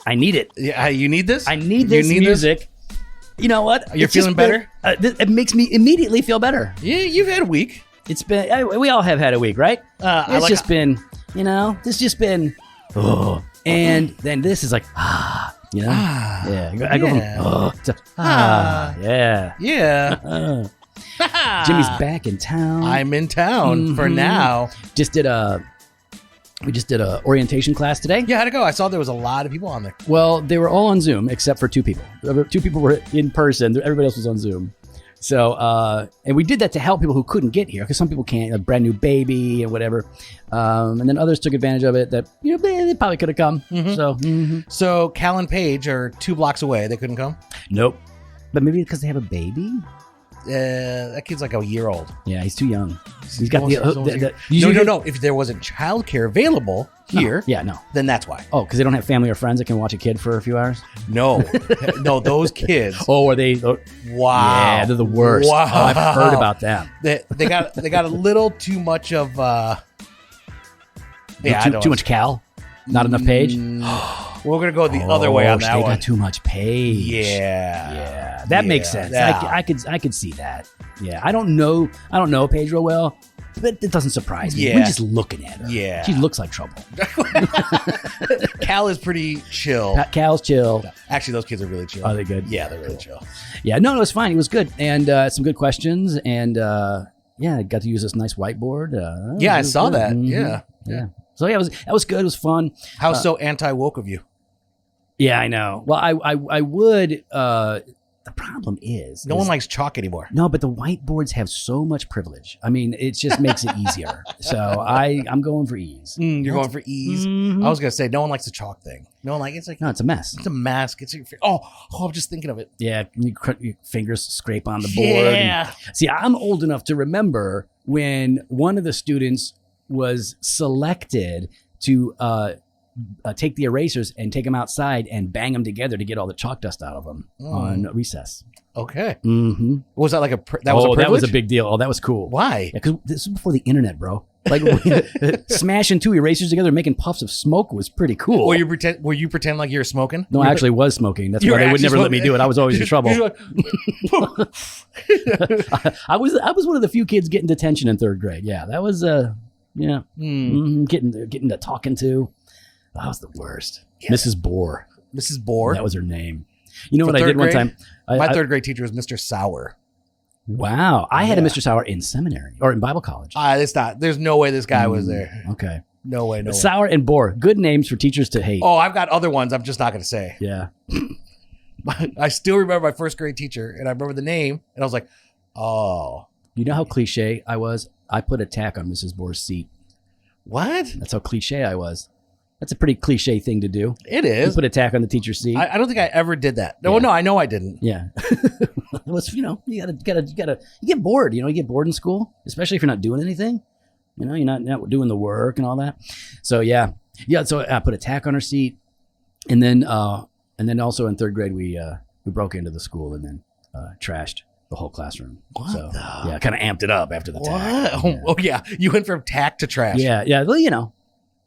I need it. Yeah, you need this? I need this music. You know what? You're feeling better? It makes me immediately feel better. Yeah, you've had a week. It's been, we all have had a week, right? It's just been, and then this is like, yeah. I go from, to, yeah. Yeah. Jimmy's back in town. I'm in town for now. We just did a orientation class today. Yeah, how'd it go? I saw there was a lot of people on there. Well, they were all on Zoom except for 2 people. 2 people were in person. Everybody else was on Zoom. So, and we did that to help people who couldn't get here because some people can't, a brand new baby and whatever. And then others took advantage of it that, they probably could have come. So Cal and Paige are 2 blocks away. They couldn't come? Nope. But maybe because they have a baby? That kid's like a year old. Yeah, he's too young. He's got No. If there wasn't childcare available here, then that's why. Oh, because they don't have family or friends that can watch a kid for a few hours? No, those kids. Oh, are they? Wow. Yeah, they're the worst. Wow. Oh, I've heard about them. They got a little too much of. Too much Cal. Not enough Paige. We're gonna go the other way on that one. They got too much Paige. Yeah. That makes sense. Yeah. I could see that. Yeah. I don't know Paige real well, but it doesn't surprise me. Yeah. We're just looking at her. Yeah. She looks like trouble. Cal is pretty chill. Cal's chill. Actually, those kids are really chill. Are they good? Yeah, they're really chill. Yeah. No, it was fine. It was good, and some good questions, and I got to use this nice whiteboard. I saw that. Mm-hmm. Yeah. So that was good. It was fun. How so anti-woke of you? Yeah, I know. Well, I would. The problem is no one likes chalk anymore. No, but the whiteboards have so much privilege. I mean, it just makes it easier. So I'm going for ease. You're going for ease. Mm-hmm. I was gonna say no one likes the chalk thing. No one it's like no, it's a mess. It's a mask. I'm just thinking of it. Yeah, your fingers scrape on the board. Yeah. See, I'm old enough to remember when one of the students was selected to take the erasers and take them outside and bang them together to get all the chalk dust out of them on recess. Okay. Mm-hmm. Was that like a privilege? That was a big deal. Oh, that was cool. Why? Because this was before the internet, bro. Like smashing 2 erasers together and making puffs of smoke was pretty cool. Were you pretend like you were smoking? No, I actually was smoking. That's why they would never let me do it. I was always in trouble. I was one of the few kids getting detention in 3rd grade. Yeah, that was getting to talking to. That was the worst. Yeah. Mrs. Bohr. That was her name. You know what I did one time? My 3rd grade teacher was Mr. Sauer. Wow. I had a Mr. Sauer in seminary or in Bible college. It's not. There's no way this guy was there. Okay. No way. Sauer and Bohr. Good names for teachers to hate. Oh, I've got other ones I'm just not going to say. Yeah. I still remember my 1st grade teacher, and I remember the name, and I was like, oh. You know how cliche I was? I put a tack on Mrs. Bohr's seat. What? That's how cliche I was. That's a pretty cliche thing to do. It is. You put a tack on the teacher's seat. I don't think I ever did that. No, I know I didn't. Yeah. It was, you get bored. You get bored in school, especially if you're not doing anything. You're not doing the work and all that. So yeah. So I put a tack on her seat, and then also in 3rd grade we broke into the school and then trashed the whole classroom. What? Yeah, kind of amped it up after the tack. Yeah. Oh yeah, you went from tack to trash. Yeah. Well,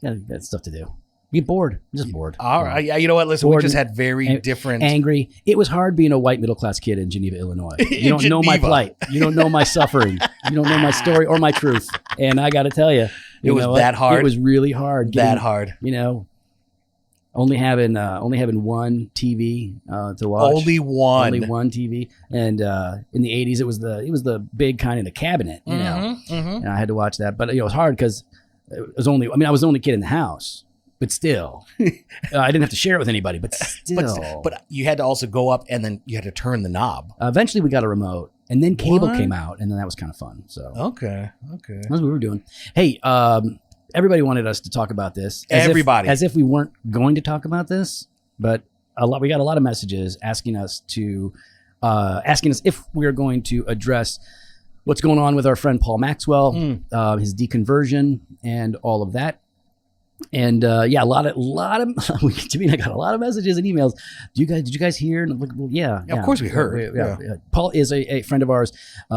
that's stuff to do. Get bored. I'm just bored. All right. Yeah, you know what? Listen, we just had very different... Angry. It was hard being a white middle-class kid in Geneva, Illinois. You don't know my plight. You don't know my suffering. You don't know my story or my truth. And I got to tell you, it was that hard. It was really hard. Hard. Only having one TV to watch. Only one TV. And in the 80s, it was the big kind in the cabinet. And I had to watch that. But it was hard because I was the only kid in the house. But still, I didn't have to share it with anybody, but still. But you had to also go up and then you had to turn the knob. Eventually, we got a remote and then cable came out and then that was kind of fun. So Okay. That's what we were doing. Hey, everybody wanted us to talk about this. As if we weren't going to talk about this, but we got a lot of messages asking us if we're going to address what's going on with our friend Paul Maxwell, his deconversion and all of that. And a lot of Jimmy and I got a lot of messages and emails. Did you guys hear? And I'm like, well, yeah. Of course we heard. Yeah. Paul is a friend of ours,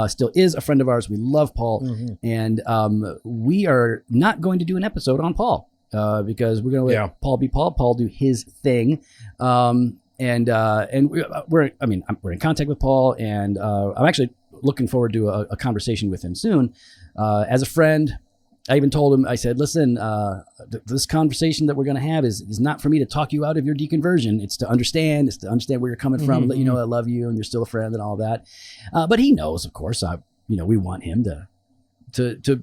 still is a friend of ours. We love Paul, and we are not going to do an episode on Paul. because we're going to let Paul be Paul do his thing. And we're in contact with Paul, and I'm actually looking forward to a conversation with him soon. As a friend, I even told him, I said, listen, this conversation that we're going to have is not for me to talk you out of your deconversion. It's to understand where you're coming from, let you know I love you and you're still a friend and all that. But he knows, of course, we want him to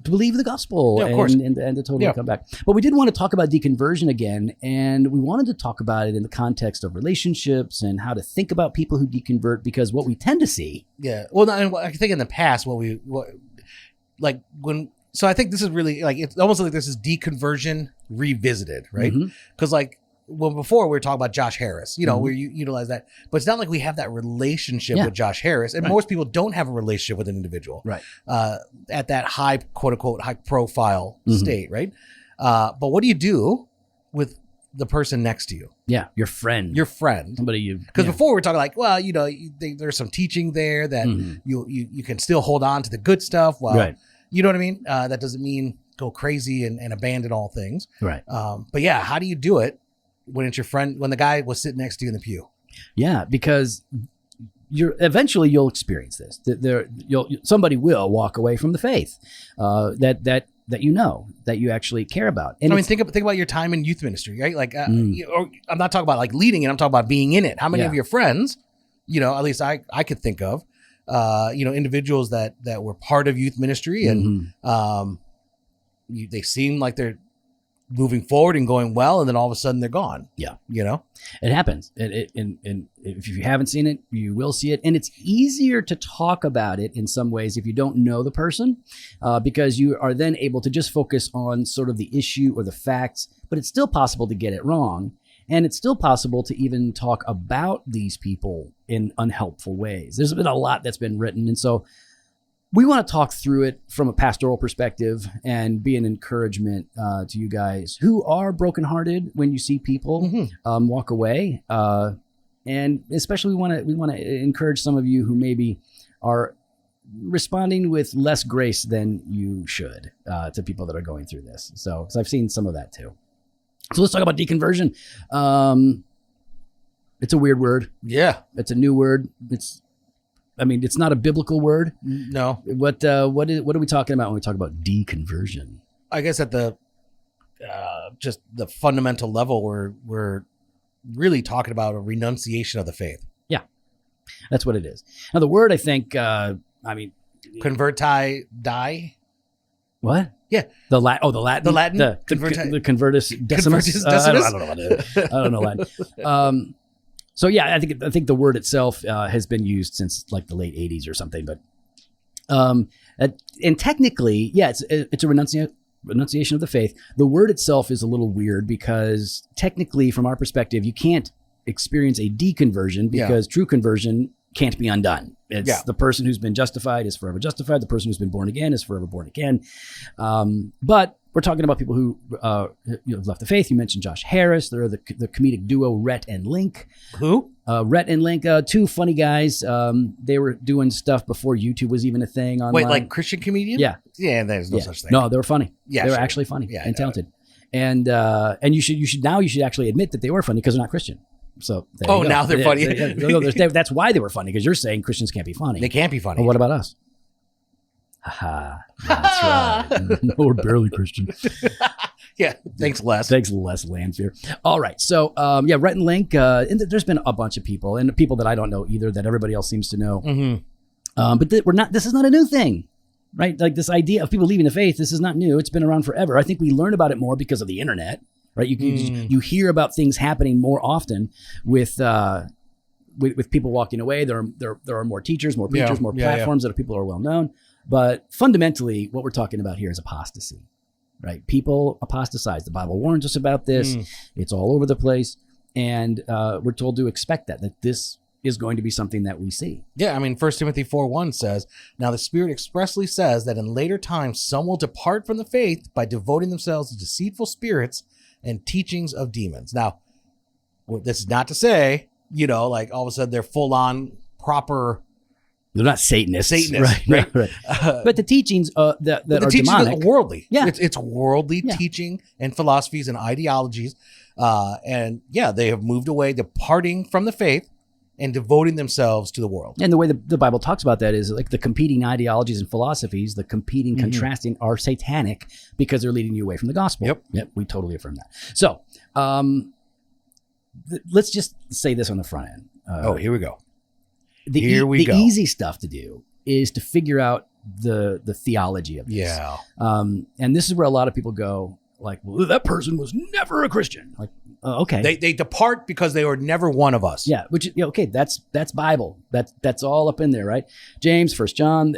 believe the gospel and to totally come back. But we did want to talk about deconversion again, and we wanted to talk about it in the context of relationships and how to think about people who deconvert, because what we tend to see. Yeah. Well, I think in the past, so I think this is really like, it's almost like this is deconversion revisited, right? Because before we were talking about Josh Harris, we utilize that, but it's not like we have that relationship with Josh Harris, and most people don't have a relationship with an individual, right? At that high, quote unquote, high profile state, right? But what do you do with the person next to you? Yeah, your friend, somebody because before we were talking like, well, there's some teaching there that you can still hold on to the good stuff, right? You know what I mean? That doesn't mean go crazy and abandon all things, right? But yeah, how do you do it when it's your friend, when the guy was sitting next to you in the pew? Yeah, because eventually you'll experience this. Somebody will walk away from the faith that you actually care about. And think about your time in youth ministry, right? Like, I'm not talking about like leading it. I'm talking about being in it. How many of your friends, at least I could think of, individuals that were part of youth ministry, and they seem like they're moving forward and going well, and then all of a sudden they're gone. Yeah. It happens. And if you haven't seen it, you will see it. And it's easier to talk about it in some ways if you don't know the person, because you are then able to just focus on sort of the issue or the facts, but it's still possible to get it wrong. And it's still possible to even talk about these people in unhelpful ways. There's been a lot that's been written. And so we want to talk through it from a pastoral perspective and be an encouragement to you guys who are brokenhearted when you see people walk away. And especially we want to encourage some of you who maybe are responding with less grace than you should to people that are going through this. So I've seen some of that too. So let's talk about deconversion. It's a weird word. Yeah. It's a new word. It's not a biblical word. No. What are we talking about when we talk about deconversion? I guess at the just the fundamental level, we're really talking about a renunciation of the faith. Yeah, that's what it is. Now the word, I think, converti die. What? Yeah. The Latin. The Latin. The convertus decimus. I don't know Latin. So yeah, I think the word itself has been used since like the late 80s or something. But and technically, yeah, it's a renunciation of the faith. The word itself is a little weird because technically, from our perspective, you can't experience a deconversion because true conversion can't be undone. It's the person who's been justified is forever justified. The person who's been born again is forever born again. But we're talking about people who have left the faith. You mentioned Josh Harris. They're the comedic duo Rhett and Link. Who? Rhett and Link, two funny guys. They were doing stuff before YouTube was even a thing online. Wait, like Christian comedian? Yeah. Yeah, there's no such thing. No, they were funny. Yeah, they were actually funny and talented. And you should actually admit that they were funny because they're not Christian. So now they're funny. That's why they were funny, because you're saying Christians can't be funny. They can't be funny. Well, what about us? That's right. No, we're barely Christian. Yeah. Thanks, Les. Thanks, Les Landfear. All right. So, Rhett and Link. And there's been a bunch of people, and people that I don't know either, that everybody else seems to know. Mm-hmm. But this is not a new thing, right? Like this idea of people leaving the faith. This is not new. It's been around forever. I think we learn about it more because of the internet, right? You hear about things happening more often with people walking away. There are more teachers, more preachers, more platforms that people are well known. But fundamentally, what we're talking about here is apostasy, right? People apostatize. The Bible warns us about this. It's all over the place. And we're told to expect that this is going to be something that we see. Yeah, 1 Timothy 4:1 says, "Now the Spirit expressly says that in later times some will depart from the faith by devoting themselves to deceitful spirits and teachings of demons." Now, this is not to say, like all of a sudden they're full on proper They're not Satanists. Right? But the teachings that are demonic. Are worldly. Yeah. It's worldly teaching and philosophies and ideologies. And they have moved away, departing from the faith and devoting themselves to the world. And the way the Bible talks about that is like the competing ideologies and philosophies, the competing, contrasting are satanic because they're leading you away from the gospel. Yep. We totally affirm that. So let's just say this on the front end. Here we go. The easy stuff to do is to figure out the theology of this. Yeah. And this is where a lot of people go like, well, that person was never a Christian. Like, okay. They depart because they were never one of us. Yeah. Which, okay. That's Bible. That's all up in there, right? James, 1 John,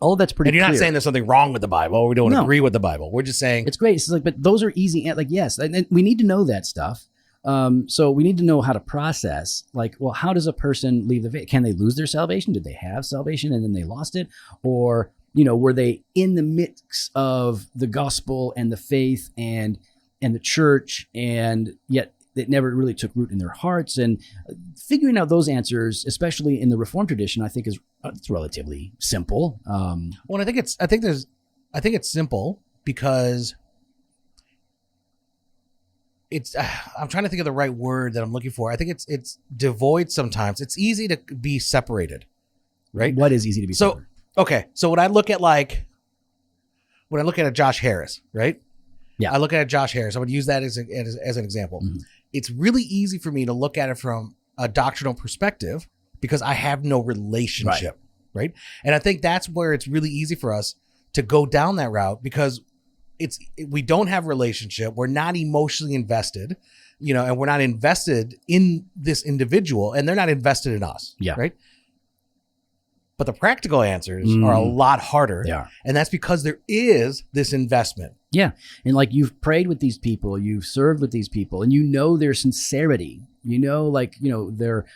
all of that's pretty clear. And you're not saying there's something wrong with the Bible or we don't agree with the Bible. We're just saying. It's great. It's like, but those are easy. Like, yes. And we need to know that stuff. So we need to know how to process, like, well, how does a person leave the faith? Can they lose their salvation? Did they have salvation and then they lost it? Or, were they in the mix of the gospel and the faith and the church, and yet it never really took root in their hearts? And figuring out those answers, especially in the Reformed tradition, I think it's relatively simple. Well, I think it's simple because I'm trying to think of the right word that I'm looking for. I think it's devoid sometimes. It's easy to be separated, right? What is easy to be separated? Okay. So when I look at a Josh Harris, right? Yeah. I look at a Josh Harris. I would use that as an example. Mm-hmm. It's really easy for me to look at it from a doctrinal perspective because I have no relationship, right? And I think that's where it's really easy for us to go down that route because we don't have relationship. We're not emotionally invested, and we're not invested in this individual and they're not invested in us. Yeah. Right. But the practical answers are a lot harder. They are. And that's because there is this investment. Yeah. And like you've prayed with these people, you've served with these people, and their sincerity, their,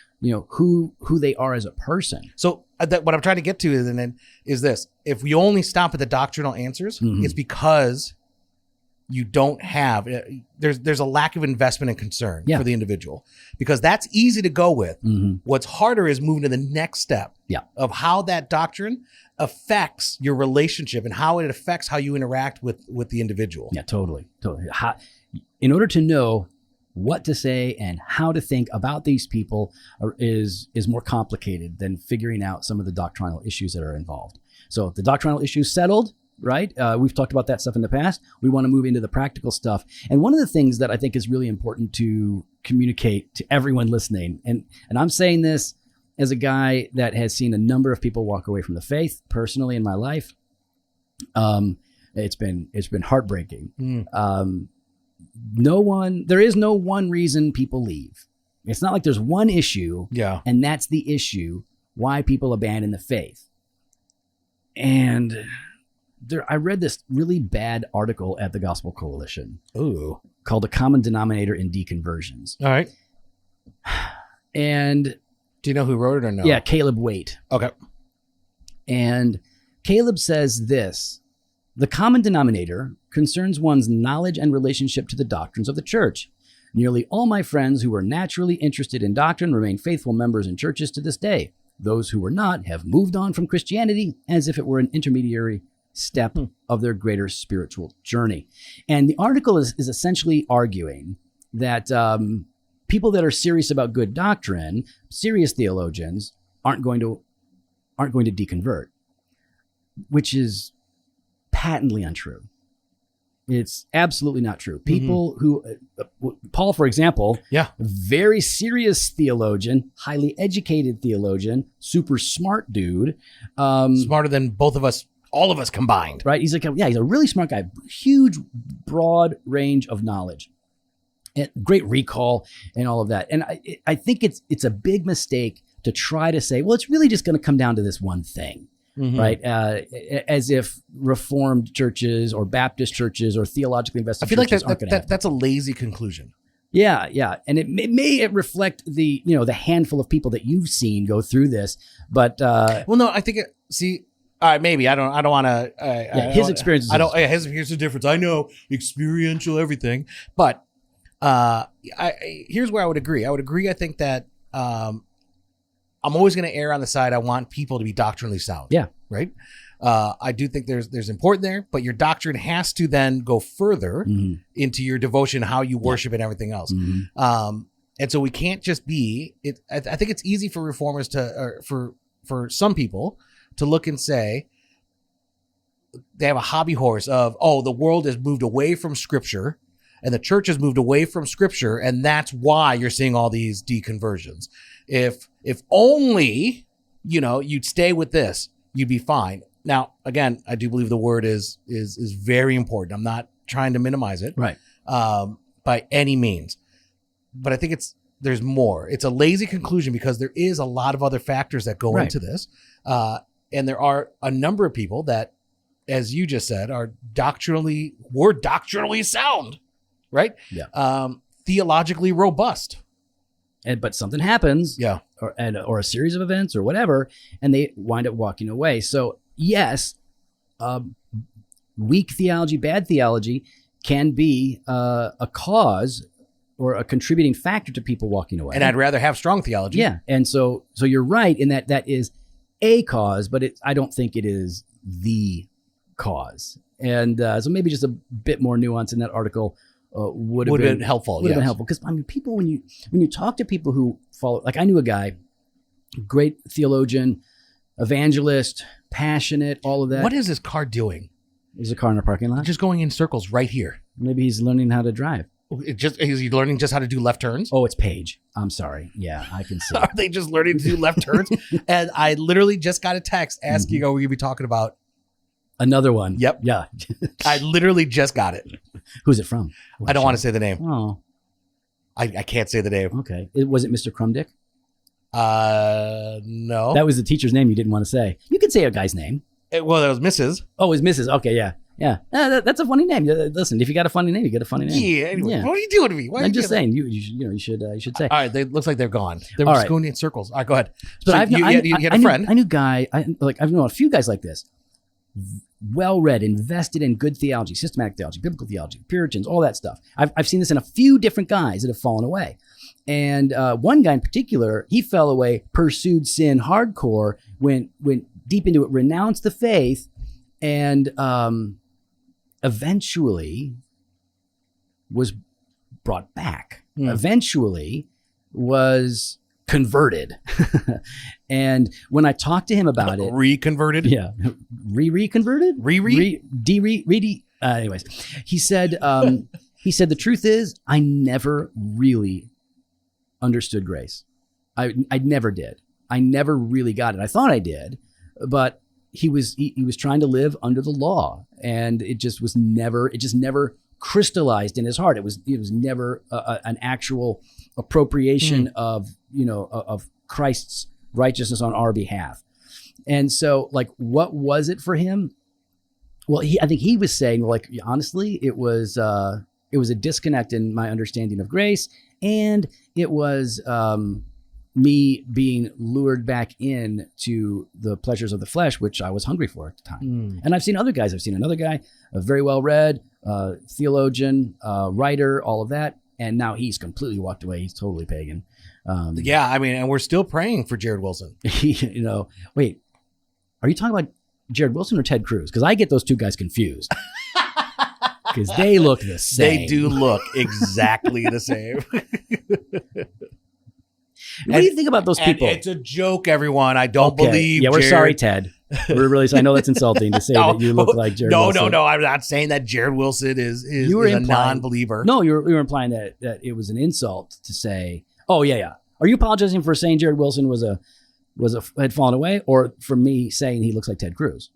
who they are as a person. So what I'm trying to get to is this. If we only stop at the doctrinal answers, it's because you don't have, there's a lack of investment and concern for the individual, because that's easy to go with. What's harder is moving to the next step of how that doctrine affects your relationship and how it affects how you interact with the individual. Yeah, totally. In order to know what to say and how to think about these people is more complicated than figuring out some of the doctrinal issues that are involved. So the doctrinal issues settled, right? We've talked about that stuff in the past. We want to move into the practical stuff. And one of the things that I think is really important to communicate to everyone listening, and I'm saying this as a guy that has seen a number of people walk away from the faith personally in my life. It's been heartbreaking. There is no one reason people leave. It's not like there's one issue, and that's the issue why people abandon the faith. And I read this really bad article at the Gospel Coalition called "The Common Denominator in Deconversions." All right. And do you know who wrote it or no? Yeah, Caleb Waite. Okay. And Caleb says this: the common denominator concerns one's knowledge and relationship to the doctrines of the church. Nearly all my friends who were naturally interested in doctrine remain faithful members in churches to this day. Those who were not have moved on from Christianity as if it were an intermediary step of their greater spiritual journey. And the article is essentially arguing that people that are serious about good doctrine, serious theologians, aren't going to deconvert, which is patently untrue. It's absolutely not true. People who, Paul, for example, very serious theologian, highly educated theologian, super smart dude. Smarter than both of us, all of us combined. Right. He's he's a really smart guy, huge, broad range of knowledge, and great recall and all of that. And I think it's a big mistake to try to say, well, it's really just going to come down to this one thing. Right. As if Reformed churches or Baptist churches or theologically invested churches aren't going to happen. That's a lazy conclusion. Yeah. Yeah. And it may reflect the handful of people that you've seen go through this, but well, no, I think all right, maybe I don't want to. His experience. Here's the difference. I know experiential everything, but here's where I would agree. I think that I'm always going to err on the side I want people to be doctrinally sound. Yeah. Right. I do think there's important there, but your doctrine has to then go further into your devotion, how you worship and everything else. And so we can't just be it. I think it's easy for reformers for some people to look and say they have a hobby horse of, oh, the world has moved away from Scripture and the church has moved away from Scripture, and that's why you're seeing all these deconversions. If only, you'd stay with this, you'd be fine. Now, again, I do believe the word is very important. I'm not trying to minimize it, right? By any means, but I think there's more. It's a lazy conclusion because there is a lot of other factors that go into this, and there are a number of people that, as you just said, are doctrinally sound, right? Yeah. Theologically robust. But something happens, yeah, or a series of events or whatever, and they wind up walking away. So yes, weak theology, bad theology can be a cause or a contributing factor to people walking away. And I'd rather have strong theology. Yeah, and so you're right in that is a cause, but I don't think it is the cause. And so maybe just a bit more nuance in that article would have been helpful. Would have been helpful because people when you talk to people who follow, like I knew a guy, great theologian, evangelist, passionate, all of that. What is this car doing? Is a car in a parking lot? Just going in circles right here. Maybe he's learning how to drive. Is he learning just how to do left turns? Oh, it's Paige. I'm sorry. Yeah, I can see. Are they just learning to do left turns? And I literally just got a text asking, are we going to be talking about another one? Yep. Yeah. I literally just got it. Who's it from? I don't want to say the name. Oh. I can't say the name. Okay. Was it Mr. Crumdick? No. That was the teacher's name you didn't want to say. You could say a guy's name. Well, that was Mrs. Oh, it was Mrs. Okay, yeah. Yeah. That's a funny name. Listen, if you got a funny name, you get a funny name. Yeah. Anyway, yeah. What are you doing to me? I'm just saying, you should say. All right. It looks like they're gone. They were just going in circles. All right, go ahead. But so you had a friend. I knew a guy. I've known a few guys like this. Well-read, invested in good theology, systematic theology, biblical theology, Puritans, all that stuff. I've seen this in a few different guys that have fallen away. And one guy in particular, he fell away, pursued sin hardcore, went deep into it, renounced the faith, and eventually was brought back. Eventually was converted. And when I talked to him about it, reconverted. Yeah. Reconverted? Anyways, he said, the truth is I never really understood grace. I never did. I never really got it. I thought I did, but he was trying to live under the law, and it just never crystallized in his heart. It was never an actual appropriation of Christ's righteousness on our behalf. And so, like, what was it for him? Well, I think he was saying, like, honestly, it was a disconnect in my understanding of grace, and it was me being lured back in to the pleasures of the flesh, which I was hungry for at the time. And I've seen other guys. I've seen another guy, a very well-read theologian, writer, all of that. And now he's completely walked away. He's totally pagan. Yeah, I mean, and we're still praying for Jared Wilson. Wait, are you talking about Jared Wilson or Ted Cruz? Because I get those two guys confused. Because they look the same. They do look exactly the same. What do you think about those people? It's a joke, everyone. I don't believe. Yeah, we're sorry, Ted. We're really. I know that's insulting to say that you look like Jared Wilson. No. I'm not saying that Jared Wilson is a non-believer. No, you were implying that it was an insult to say. Oh yeah. Are you apologizing for saying Jared Wilson had fallen away, or for me saying he looks like Ted Cruz?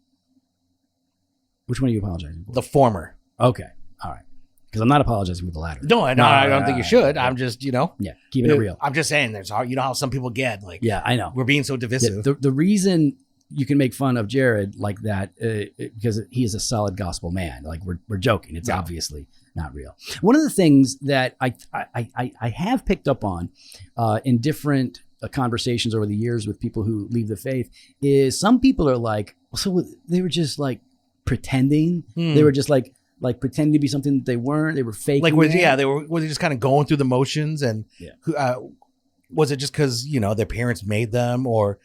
Which one are you apologizing for? The former. Okay. All right. Because I'm not apologizing for the latter. No, I don't think you should. I'm just, yeah, keeping it real. I'm just saying there's how some people get like, yeah, I know. We're being so divisive. The reason you can make fun of Jared like that because he is a solid gospel man. Like we're joking. It's obviously not real. One of the things that I have picked up on in different conversations over the years with people who leave the faith is some people are like, so they were just like pretending. They were just like pretending to be something that they weren't. They were faking. Like, were they just kind of going through the motions and was it just because, their parents made them, or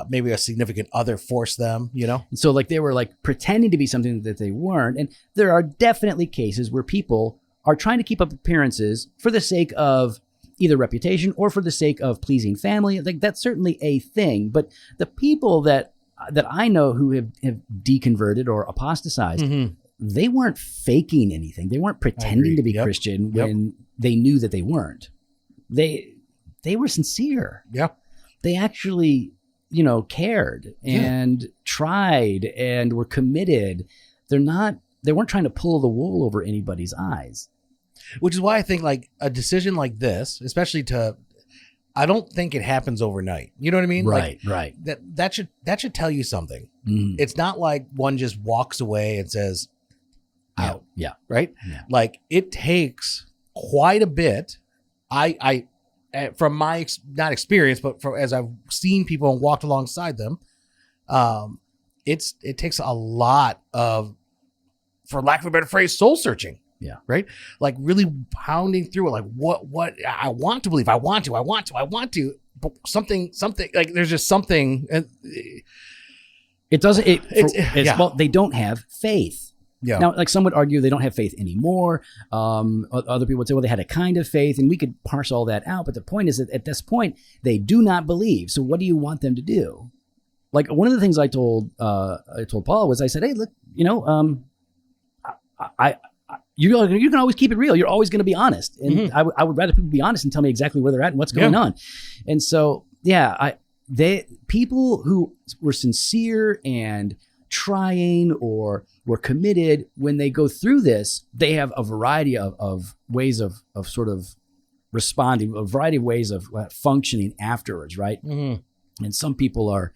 maybe a significant other forced them, And so like they were like pretending to be something that they weren't. And there are definitely cases where people are trying to keep up appearances for the sake of either reputation or for the sake of pleasing family. Like that's certainly a thing. But the people that I know who have deconverted or apostatized, they weren't faking anything. They weren't pretending to be Christian when they knew that they weren't. They were sincere. Yeah. They actually, cared and tried and were committed. They weren't trying to pull the wool over anybody's eyes. Which is why I think like a decision like this, especially I don't think it happens overnight. You know what I mean? Right, like, right. That should tell you something. It's not like one just walks away and says, out. Yeah. Right? Yeah. Like it takes quite a bit. I from my not experience, but as I've seen people and walked alongside them, it takes a lot of, for lack of a better phrase, soul searching. Yeah. Right. Like really pounding through it. Like what I want to believe. I want to, but something like there's just something. It doesn't, well, they don't have faith. Yeah. Now, like some would argue they don't have faith anymore. Other people would say, well, they had a kind of faith, and we could parse all that out. But the point is that at this point, they do not believe. So what do you want them to do? Like one of the things I told Paul was, I said, hey, look, you can always keep it real. You're always going to be honest. And I would rather people be honest and tell me exactly where they're at and what's going on. And so, people who were sincere and trying or were committed, when they go through this, they have a variety of ways of sort of responding, a variety of ways of functioning afterwards, right? Mm-hmm. And some people are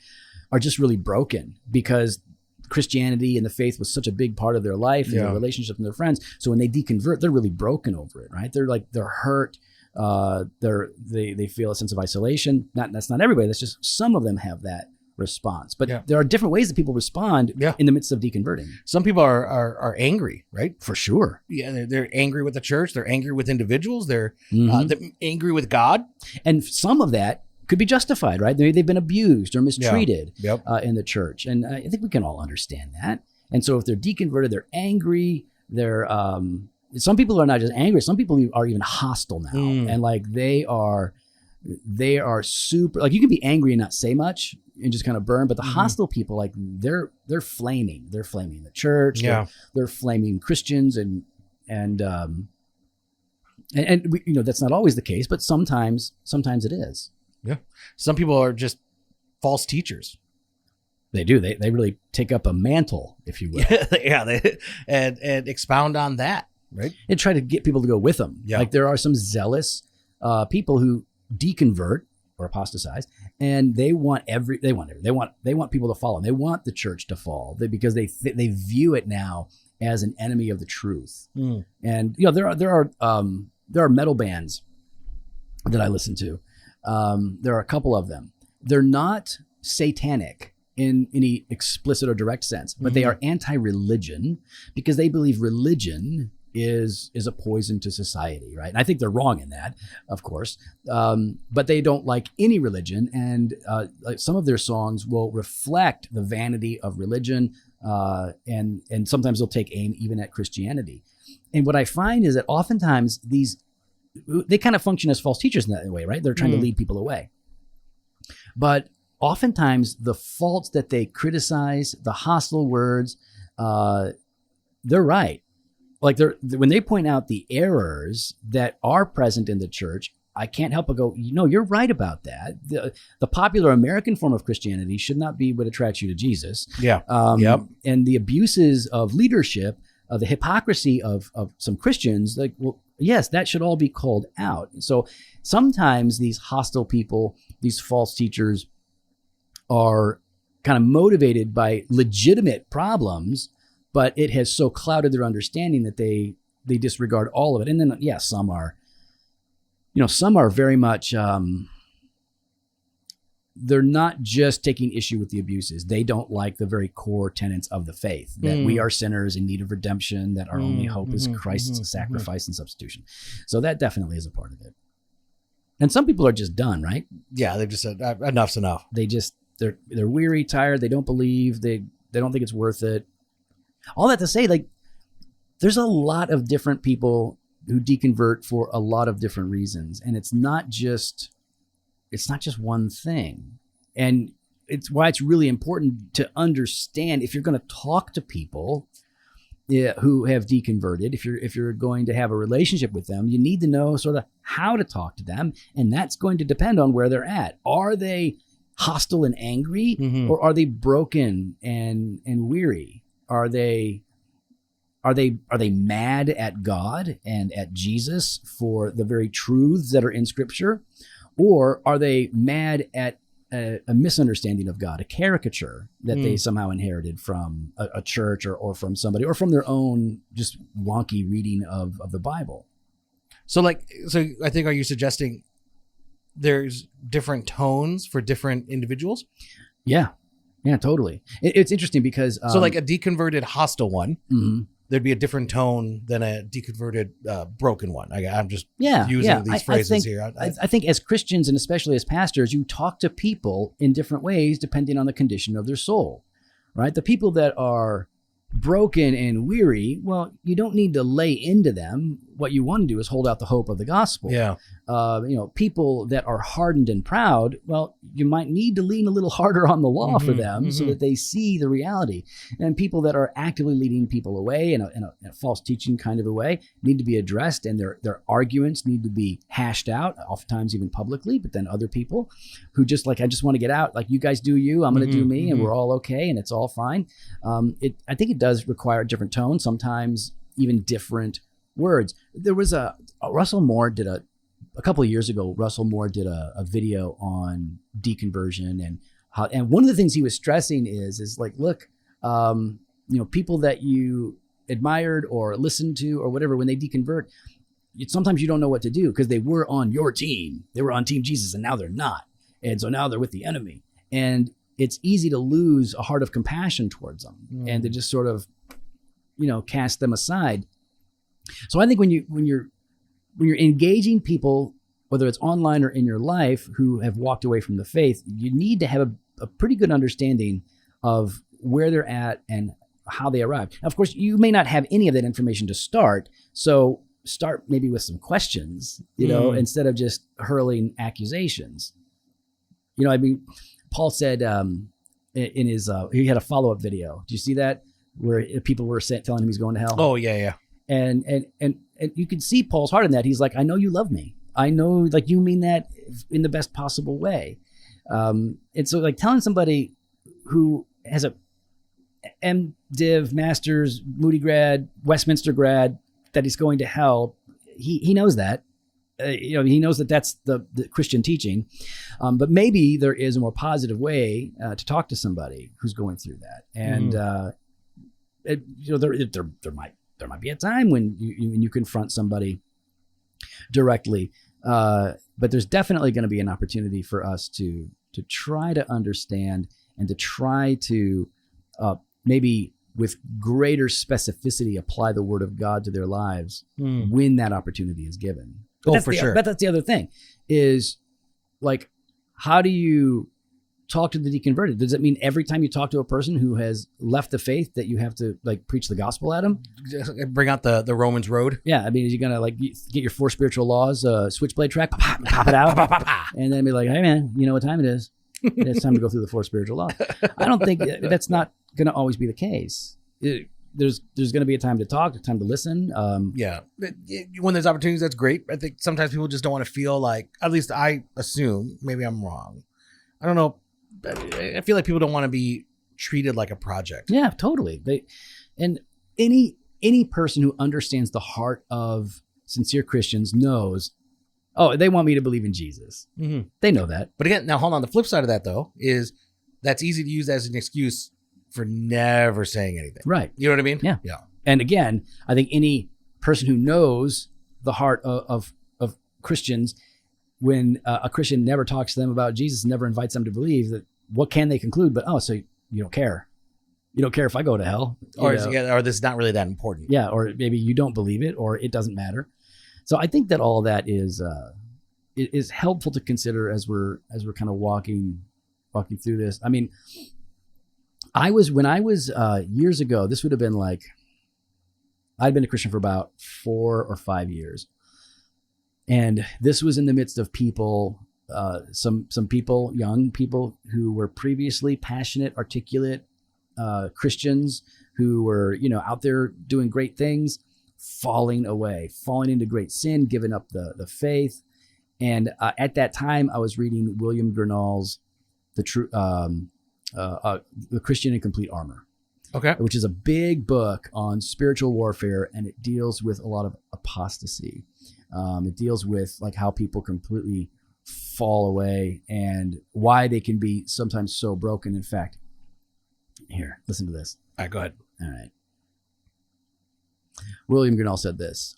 just really broken because Christianity and the faith was such a big part of their life and their relationship and their friends. So when they deconvert, they're really broken over it, right? They're hurt. They feel a sense of isolation. That's not everybody. That's just some of them have that response. But there are different ways that people respond in the midst of deconverting. Some people are angry, right? For sure. Yeah, they're angry with the church. They're angry with individuals. They're angry with God. And some of that could be justified, right? They've been abused or mistreated in the church. And I think we can all understand that. And so if they're deconverted, they're angry. They're some people are not just angry. Some people are even hostile now. And like they are super, like you can be angry and not say much and just kind of burn. But the hostile people, like they're flaming. They're flaming the church. They're flaming Christians and we, that's not always the case, but sometimes it is. Yeah. Some people are just false teachers. They do. They really take up a mantle, if you will. And expound on that, right? And try to get people to go with them. Yeah. Like there are some zealous people who deconvert or apostatize, and they want people to follow them. They want the church to fall because they view it now as an enemy of the truth. And there are metal bands that I listen to. There are a couple of them. They're not satanic in any explicit or direct sense, but they are anti-religion because they believe religion is a poison to society, right? And I think they're wrong in that, of course. But they don't like any religion, and like some of their songs will reflect the vanity of religion, and sometimes they'll take aim even at Christianity. And what I find is that oftentimes they kind of function as false teachers in that way, right? They're trying to lead people away. But oftentimes the faults that they criticize, the hostile words, they're right. Like when they point out the errors that are present in the church, I can't help but go, you're right about that. The popular American form of Christianity should not be what attracts you to Jesus. Yeah. And the abuses of leadership, the hypocrisy of some Christians, like, well, yes, that should all be called out. So sometimes these hostile people, these false teachers, are kind of motivated by legitimate problems, but it has so clouded their understanding that they disregard all of it. And then, some are very much, they're not just taking issue with the abuses. They don't like the very core tenets of the faith, that we are sinners in need of redemption, that our only hope is Christ's sacrifice and substitution. So that definitely is a part of it. And some people are just done, right? Yeah, they've just said enough's enough. They're weary, tired. They don't believe. They don't think it's worth it. All that to say, like, there's a lot of different people who deconvert for a lot of different reasons, and it's not just one thing. And it's why it's really important to understand, if you're going to talk to people who have deconverted, if you're going to have a relationship with them, you need to know sort of how to talk to them, and that's going to depend on where they're at. Are they hostile and angry, or are they broken and weary? Are they mad at God and at Jesus for the very truths that are in Scripture? Or are they mad at a misunderstanding of God, a caricature that they somehow inherited from a church or from somebody, or from their own just wonky reading of the Bible? So I think, are you suggesting there's different tones for different individuals? Yeah, totally. It's interesting because... so like a deconverted hostile one, there'd be a different tone than a deconverted broken one. I'm just using these phrases here. I think as Christians, and especially as pastors, you talk to people in different ways depending on the condition of their soul, right? The people that are broken and weary, well, you don't need to lay into them. What you want to do is hold out the hope of the gospel. Yeah. People that are hardened and proud, well, you might need to lean a little harder on the law for them so that they see the reality. And people that are actively leading people away in a false teaching kind of a way need to be addressed, and their arguments need to be hashed out, oftentimes even publicly. But then other people who just like, I just want to get out, like, you guys do you, I'm going to do me, and we're all okay, and it's all fine. I think it does require a different tone, sometimes even different words. There was Russell Moore did a couple of years ago. Russell Moore did a video on deconversion, and one of the things he was stressing is like, look, people that you admired or listened to or whatever, when they deconvert, sometimes you don't know what to do, because they were on your team. They were on Team Jesus, and now they're not. And so now they're with the enemy. And it's easy to lose a heart of compassion towards them and to just sort of, cast them aside. So I think when you're engaging people, whether it's online or in your life, who have walked away from the faith, you need to have a pretty good understanding of where they're at and how they arrived. Now, of course, you may not have any of that information to start. So start maybe with some questions, instead of just hurling accusations. Paul said in his, he had a follow-up video. Do you see that? Where people were telling him he's going to hell. Oh, yeah. And you can see Paul's heart in that. He's like, I know you love me. I know, like, you mean that in the best possible way. And so, like, telling somebody who has a MDiv, Master's, Moody grad, Westminster grad, that he's going to hell, he knows that. He knows that that's the Christian teaching. But maybe there is a more positive way to talk to somebody who's going through that. And, there might be a time when you confront somebody directly, but there's definitely going to be an opportunity for us to try to understand and to try to maybe with greater specificity apply the Word of God to their lives when that opportunity is given. But sure. But that's the other thing is, like, how do you talk to the deconverted? Does it mean every time you talk to a person who has left the faith that you have to, like, preach the gospel at them? Bring out the Romans road? Yeah. I mean, is you going to, like, get your 4 spiritual laws, switchblade track, pop it out, and then be like, hey, man, you know what time it is? It's time to go through the 4 spiritual laws. I don't think that's not going to always be the case. There's going to be a time to talk, a time to listen. Yeah. When there's opportunities, that's great. I think sometimes people just don't want to feel like, at least I assume, maybe I'm wrong, I don't know, I feel like people don't want to be treated like a project. Yeah, totally. And any person who understands the heart of sincere Christians knows, oh, they want me to believe in Jesus. Mm-hmm. They know that. But again, now hold on. The flip side of that, though, is that's easy to use as an excuse for never saying anything. Right. You know what I mean? Yeah. Yeah. And again, I think any person who knows the heart of Christians, when a Christian never talks to them about Jesus, never invites them to believe, that what can they conclude? But, oh, so you don't care. You don't care if I go to hell. Or this is not really that important. Yeah. Or maybe you don't believe it, or it doesn't matter. So I think that all that is is helpful to consider as we're kind of walking through this. I mean, when I was years ago, this would have been like, I'd been a Christian for about 4 or 5 years. And this was in the midst of people, some people, young people who were previously passionate, articulate Christians who were, out there doing great things, falling away, falling into great sin, giving up the faith. And at that time, I was reading William Gurnall's The Christian in Complete Armor. Okay. Which is a big book on spiritual warfare, and it deals with a lot of apostasy. It deals with like how people completely fall away and why they can be sometimes so broken. In fact, here, listen to this. All right, go ahead. All right. William Gurnall said this: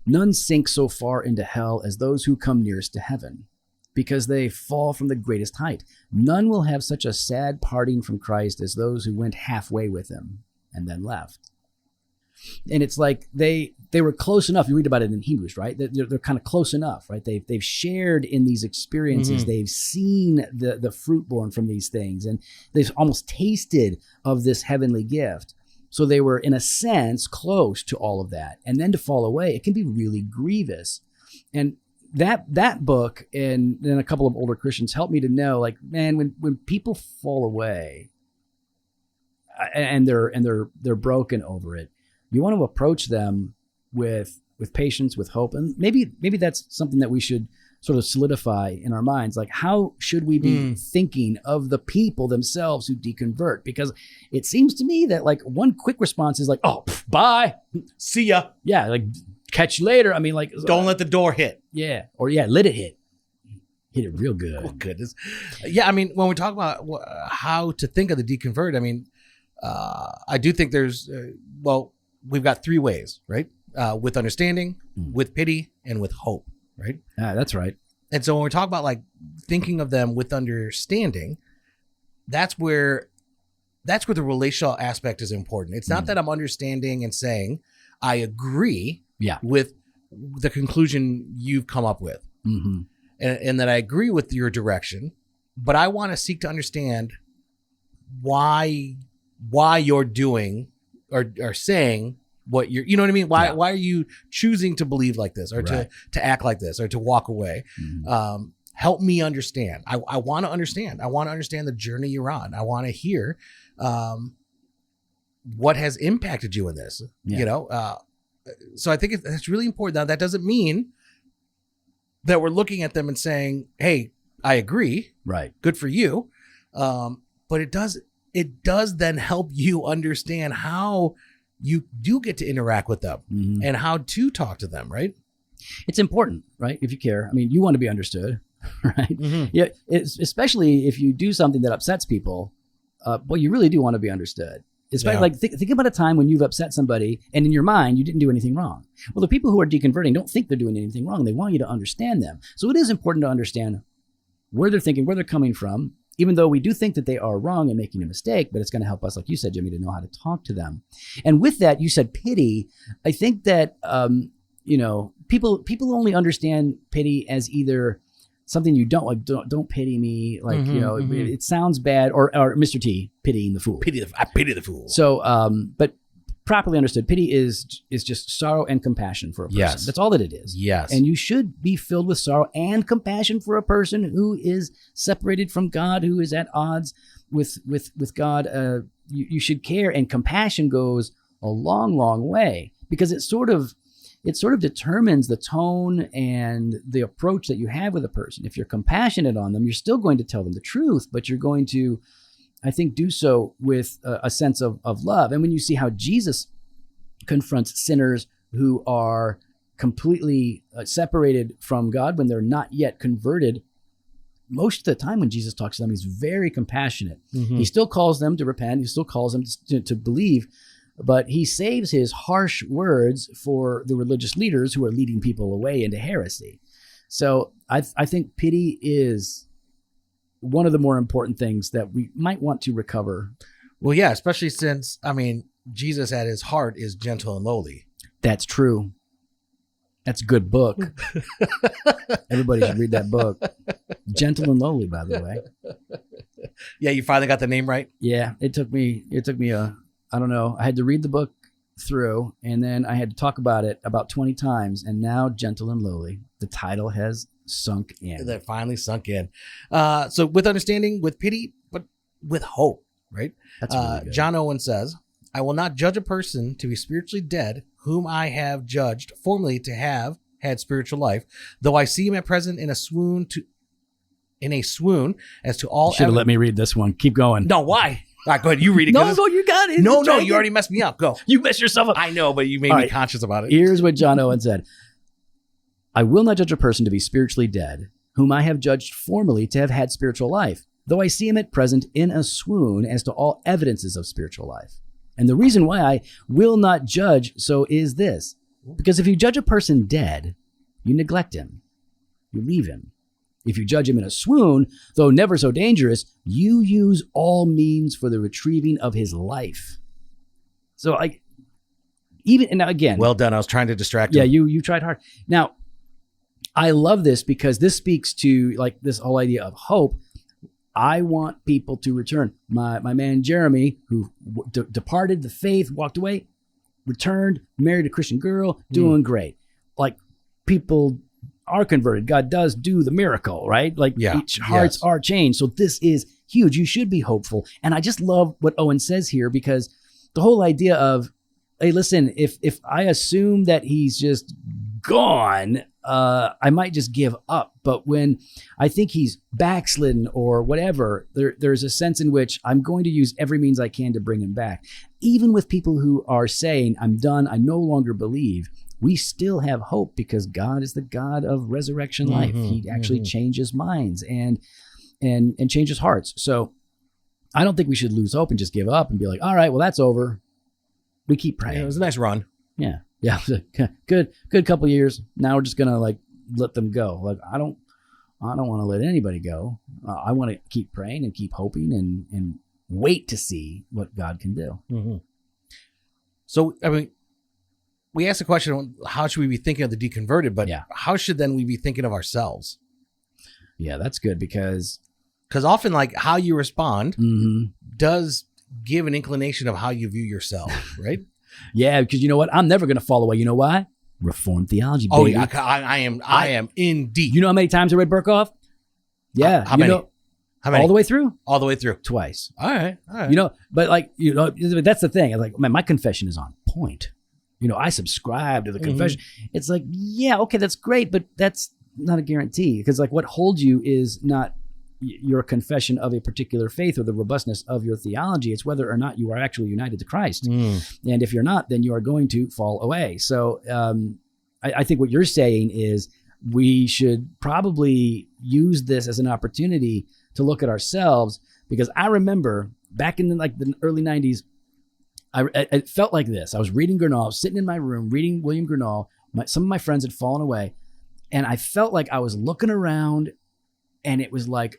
"None sink so far into hell as those who come nearest to heaven, because they fall from the greatest height. None will have such a sad parting from Christ as those who went halfway with him and then left." And it's like they were close enough. You read about it in Hebrews, right? They're kind of close enough, right? They've shared in these experiences. Mm-hmm. They've seen the fruit born from these things, and they've almost tasted of this heavenly gift. So they were, in a sense, close to all of that. And then to fall away, it can be really grievous. And that book and then a couple of older Christians helped me to know, like, man, when people fall away and they're broken over it, you want to approach them with patience, with hope. And maybe that's something that we should sort of solidify in our minds. Like, how should we be thinking of the people themselves who deconvert? Because it seems to me that like one quick response is like, oh, bye. See ya. Yeah. Like, catch you later. I mean, like, don't let the door hit. Yeah. Or let it hit it real good. Oh, goodness. Yeah. I mean, when we talk about how to think of the deconvert, I mean, I do think there's, we've got 3 ways, right? With understanding, with pity, and with hope, right? That's right. And so when we talk about like thinking of them with understanding, that's where the relational aspect is important. It's not that I'm understanding and saying, I agree with the conclusion you've come up with. Mm-hmm. And that I agree with your direction, but I want to seek to understand why you're doing or saying what you're, you know what I mean? Why are you choosing to believe like this or to act like this or to walk away? Mm-hmm. Help me understand. I want to understand. I want to understand the journey you're on. I want to hear what has impacted you in this, so I think it's really important. Now, that doesn't mean that we're looking at them and saying, hey, I agree. Right. Good for you. But it does then help you understand how you do get to interact with them and how to talk to them, right? It's important, right? If you care. I mean, you want to be understood, right? Mm-hmm. Yeah. Especially if you do something that upsets people, you really do want to be understood. Especially like think about a time when you've upset somebody and in your mind, you didn't do anything wrong. Well, the people who are deconverting don't think they're doing anything wrong. They want you to understand them. So it is important to understand where they're thinking, where they're coming from, even though we do think that they are wrong and making a mistake, but it's going to help us, like you said, Jimmy, to know how to talk to them. And with that, you said pity. I think that, people only understand pity as either something you don't like, don't pity me. Like, it sounds bad, or Mr. T, pitying the fool. I pity the fool. So, but properly understood, pity is just sorrow and compassion for a person. Yes. That's all that it is. Yes. And you should be filled with sorrow and compassion for a person who is separated from God, who is at odds with God. You should care, and compassion goes a long, long way, because it sort of determines the tone and the approach that you have with a person. If you're compassionate on them, you're still going to tell them the truth, but you're going to, I think, do so with a sense of love. And when you see how Jesus confronts sinners who are completely separated from God when they're not yet converted, most of the time when Jesus talks to them, he's very compassionate. Mm-hmm. He still calls them to repent. He still calls them to believe, but he saves his harsh words for the religious leaders who are leading people away into heresy. So I think pity is one of the more important things that we might want to recover. Well, yeah, especially since, Jesus at his heart is gentle and lowly. That's true. That's a good book. Everybody should read that book. Gentle and Lowly, by the way. Yeah, you finally got the name right? Yeah, it took me I don't know. I had to read the book through, and then I had to talk about it about 20 times, and now Gentle and Lowly, the title has sunk in. That finally sunk in. So with understanding, with pity, but with hope, right? That's really good. John Owen says, I will not judge a person to be spiritually dead whom I have judged formerly to have had spiritual life, though I see him at present in a swoon as to all. You should have let me read this one. Keep going. No, why? All right, go ahead. You read it. No, you got it. No, you already messed me up. Go. You messed yourself up. I know, but you made me conscious about it. Here's what John Owen said. I will not judge a person to be spiritually dead, whom I have judged formerly to have had spiritual life, though I see him at present in a swoon as to all evidences of spiritual life. And the reason why I will not judge so is this, because if you judge a person dead, you neglect him. You leave him. If you judge him in a swoon, though never so dangerous, you use all means for the retrieving of his life. So and now again. Well done. I was trying to distract you. Yeah, you tried hard. Now, I love this because this speaks to like this whole idea of hope. I want people to return. My man Jeremy, who departed the faith, walked away, returned, married a Christian girl, doing great. Like people are converted. God does do the miracle, right? Like each hearts are changed. So this is huge. You should be hopeful. And I just love what Owen says here because the whole idea of, hey, listen, if I assume that he's just gone, I might just give up. But when I think he's backslidden or whatever, there's a sense in which I'm going to use every means I can to bring him back. Even with people who are saying, I'm done, I no longer believe, we still have hope because God is the God of resurrection life. He actually changes minds and changes hearts. So I don't think we should lose hope and just give up and be like, all right, well, that's over. We keep praying. Yeah, it was a nice run. Yeah. Good couple of years. Now we're just going to like let them go. Like, I don't want to let anybody go. I want to keep praying and keep hoping and wait to see what God can do. Mm-hmm. So, I mean, we asked the question, how should we be thinking of the deconverted? But how should then we be thinking of ourselves? Yeah, that's good because often like how you respond does give an inclination of how you view yourself, right? Yeah, because you know what? I'm never going to fall away. You know why? Reformed theology, baby. Oh, yeah, I am indeed. You know how many times I read Burkhoff? Yeah. How many? How many? All the way through? All the way through. Twice. All right. You know, but like, you know, that's the thing. I'm like, man, my confession is on point. You know, I subscribe to the confession. It's like, yeah, okay, that's great, but that's not a guarantee because like what holds you is not your confession of a particular faith or the robustness of your theology. It's whether or not you are actually united to Christ. And if you're not, then you are going to fall away. So I think what you're saying is we should probably use this as an opportunity to look at ourselves because I remember back in the early 90s, I felt like this. I was reading Gurnall, sitting in my room, reading William Gurnall. Some of my friends had fallen away. And I felt like I was looking around and it was like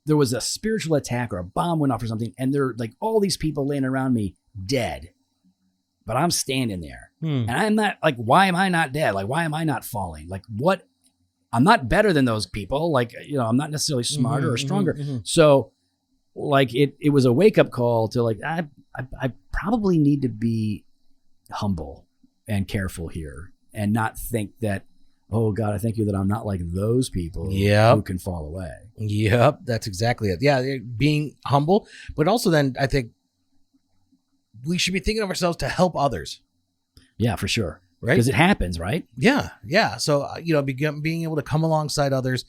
there was a spiritual attack or a bomb went off or something. And there are like all these people laying around me dead. But I'm standing there. And I'm not like, why am I not dead? Like, why am I not falling? Like, what? I'm not better than those people. Like, you know, I'm not necessarily smarter or stronger. So like it was a wake up call to like, I probably need to be humble and careful here and not think that, oh God, I thank you that I'm not like those people who can fall away. Yep. That's exactly it. Yeah. Being humble, but also then I think we should be thinking of ourselves to help others. Yeah, for sure. Right. Because it happens, right? Yeah. Yeah. So, you know, being able to come alongside others,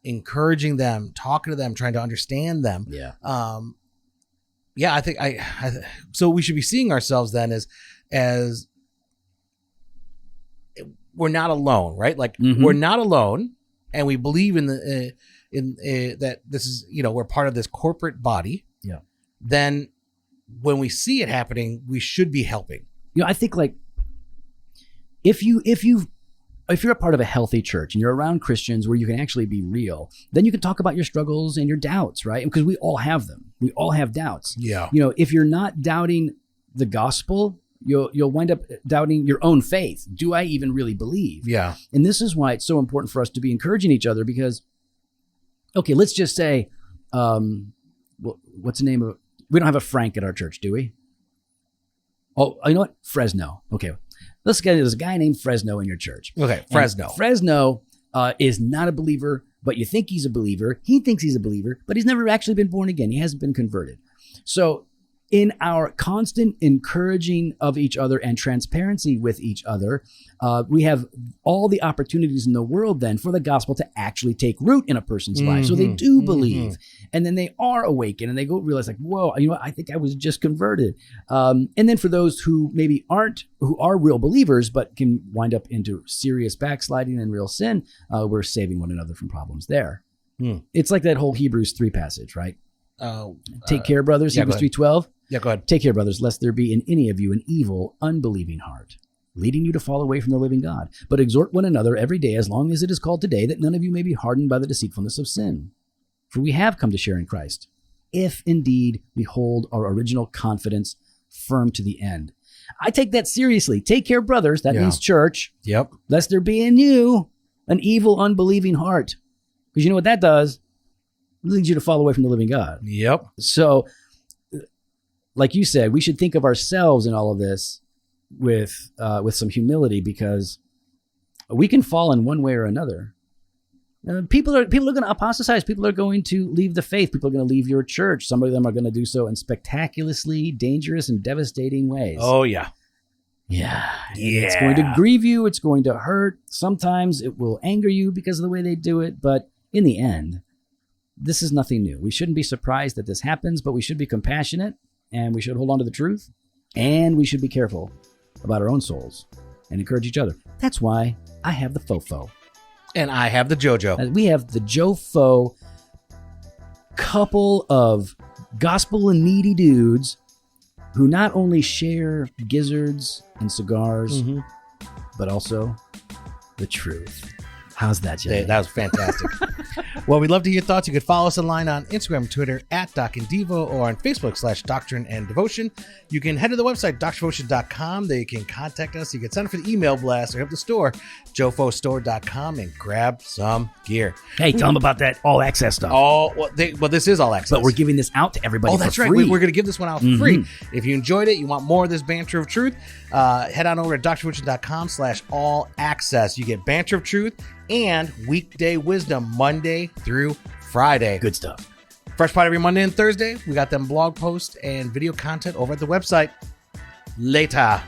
encouraging them, talking to them, trying to understand them. Yeah. I think so we should be seeing ourselves then as we're not alone, right? Like we're not alone and we believe in that this is, you know, we're part of this corporate body. Yeah. Then when we see it happening, we should be helping. You know, I think like if you're a part of a healthy church and you're around Christians where you can actually be real, then you can talk about your struggles and your doubts, right? Because we all have them. We all have doubts. Yeah. You know, if you're not doubting the gospel, You'll wind up doubting your own faith. Do I even really believe? Yeah. And this is why it's so important for us to be encouraging each other because, okay, let's just say, what's the name of, we don't have a Frank at our church, do we? Oh, you know what? Fresno. Okay. Let's get it. There's a guy named Fresno in your church. Okay. Fresno. And Fresno is not a believer, but you think he's a believer. He thinks he's a believer, but he's never actually been born again. He hasn't been converted. So in our constant encouraging of each other and transparency with each other, we have all the opportunities in the world then for the gospel to actually take root in a person's life. So they do believe, and then they are awakened, and they go realize like, whoa, you know what? I think I was just converted. And then for those who maybe who are real believers, but can wind up into serious backsliding and real sin, we're saving one another from problems there. It's like that whole Hebrews 3 passage, right? Take care, brothers, Hebrews 3:12. Yeah, go ahead. Take care, brothers, lest there be in any of you an evil, unbelieving heart, leading you to fall away from the living God. But exhort one another every day, as long as it is called today, that none of you may be hardened by the deceitfulness of sin. For we have come to share in Christ, if indeed we hold our original confidence firm to the end. I take that seriously. Take care, brothers. That means church. Yep. Lest there be in you an evil, unbelieving heart. Because you know what that does? It leads you to fall away from the living God. Yep. So, like you said, we should think of ourselves in all of this with some humility, because we can fall in one way or another. People are going to apostatize. People are going to leave the faith. People are going to leave your church. Some of them are going to do so in spectacularly dangerous and devastating ways. Oh, yeah. Yeah. It's going to grieve you. It's going to hurt. Sometimes it will anger you because of the way they do it. But in the end, this is nothing new. We shouldn't be surprised that this happens, but we should be compassionate. And we should hold on to the truth, and we should be careful about our own souls and encourage each other. That's why I have the Fofo. And I have the JoJo. We have the Jofo, couple of gospel and needy dudes who not only share gizzards and cigars, but also the truth. How's that, Jay? That was fantastic. Well, we'd love to hear your thoughts. You could follow us online on Instagram and Twitter @DocandDevo, or on Facebook /Doctrine and Devotion. You can head to the website, doctrinedevotion.com. There you can contact us. You can sign up for the email blast, or hit the store, jofostore.com, and grab some gear. Hey, tell them about that all access stuff. Well, this is all access. But we're giving this out to everybody. Oh, that's right. We're going to give this one out for free. If you enjoyed it, you want more of this Banter of Truth, head on over to doctrinedevotion.com /all access. You get Banter of Truth and Weekday Wisdom Monday through Friday. Good stuff. Fresh Pot every Monday and Thursday. We got them blog posts and video content over at the website. Later.